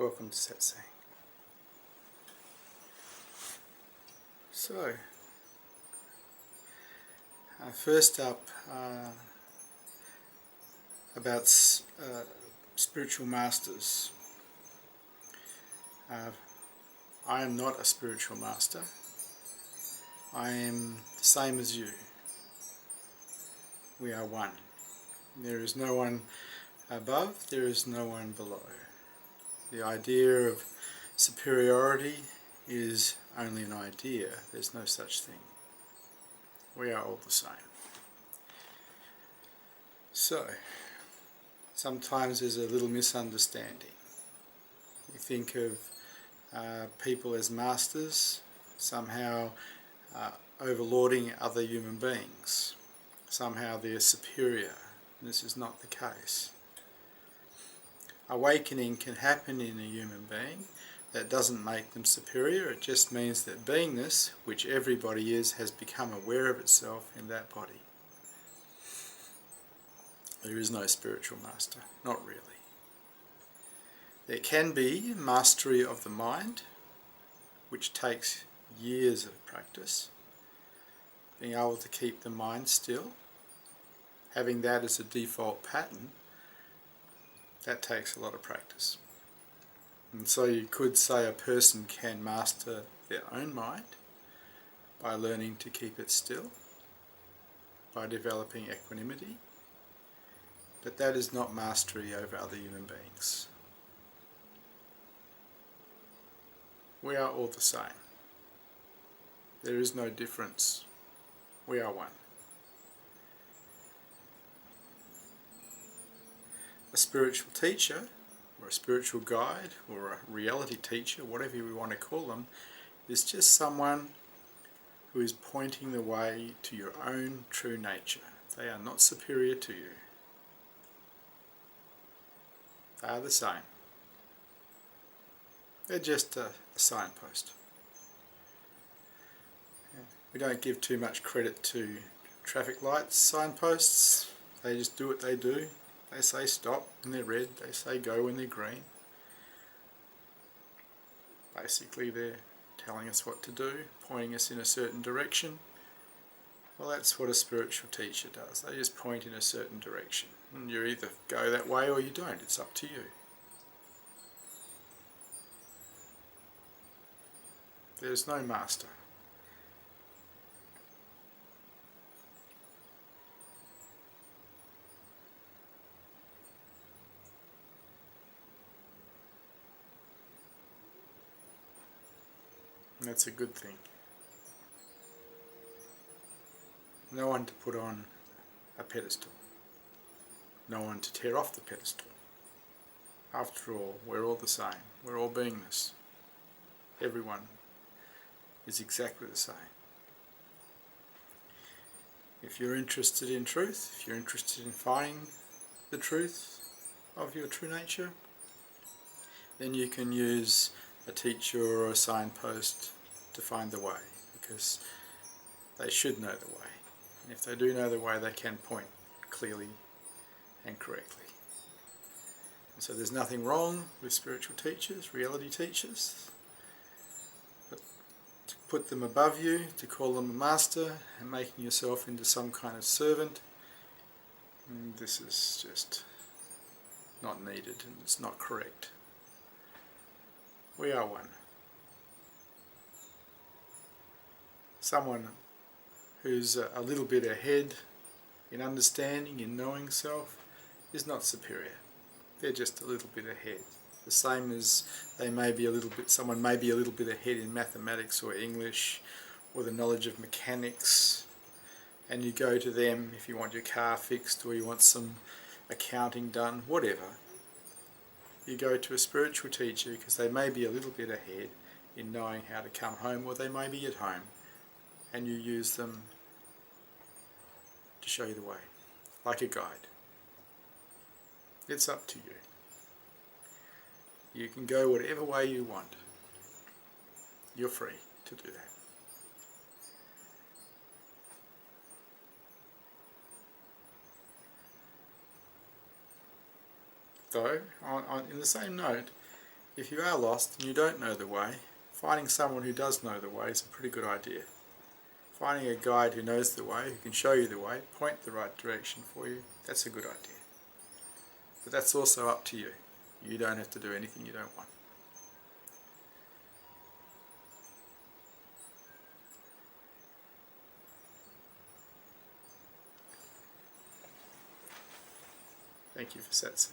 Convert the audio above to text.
Welcome to Satsang. So, first up, about spiritual masters. I am not a spiritual master. I am the same as you. We are one. There is no one above, there is no one below. The idea of superiority is only an idea. There's no such thing. We are all the same. So, sometimes there's a little misunderstanding. You think of people as masters, somehow overlording other human beings. Somehow they're superior. This is not the case. Awakening can happen in a human being. That doesn't make them superior. It just means that beingness, which everybody is, has become aware of itself in that body. There is no spiritual master. Not really. There can be mastery of the mind, which takes years of practice. Being able to keep the mind still, having that as a default pattern, that takes a lot of practice. And so you could say a person can master their own mind by learning to keep it still, by developing equanimity, but that is not mastery over other human beings. We are all the same. There is no difference. We are one. A spiritual teacher, or a spiritual guide, or a reality teacher, whatever we want to call them, is just someone who is pointing the way to your own true nature. They are not superior to you. They are the same. They're just a signpost. We don't give too much credit to traffic lights, signposts. They just do what they do. They say stop when they're red, they say go when they're green. Basically they're telling us what to do, pointing us in a certain direction. Well, that's what a spiritual teacher does. They just point in a certain direction. And you either go that way or you don't. It's up to you. There's no master. And that's a good thing. No one to put on a pedestal. No one to tear off the pedestal. After all, we're all the same. We're all beingness. Everyone is exactly the same. If you're interested in truth, if you're interested in finding the truth of your true nature, then you can use a teacher or a signpost to find the way, because they should know the way. And if they do know the way, they can point clearly and correctly. And so there's nothing wrong with spiritual teachers, reality teachers, but to put them above you, to call them a master, and making yourself into some kind of servant, this is just not needed, and it's not correct. We are one. Someone who's a little bit ahead in understanding, in knowing self, is not superior. They're just a little bit ahead. The same as someone may be a little bit ahead in mathematics or English or the knowledge of mechanics, and you go to them if you want your car fixed or you want some accounting done, whatever. You go to a spiritual teacher because they may be a little bit ahead in knowing how to come home, or they may be at home, and you use them to show you the way, like a guide. It's up to you. You can go whatever way you want. You're free to do that. Though, in the same note, if you are lost and you don't know the way, finding someone who does know the way is a pretty good idea. Finding a guide who knows the way, who can show you the way, point the right direction for you, that's a good idea. But that's also up to you. You don't have to do anything you don't want. Thank you for Satsang.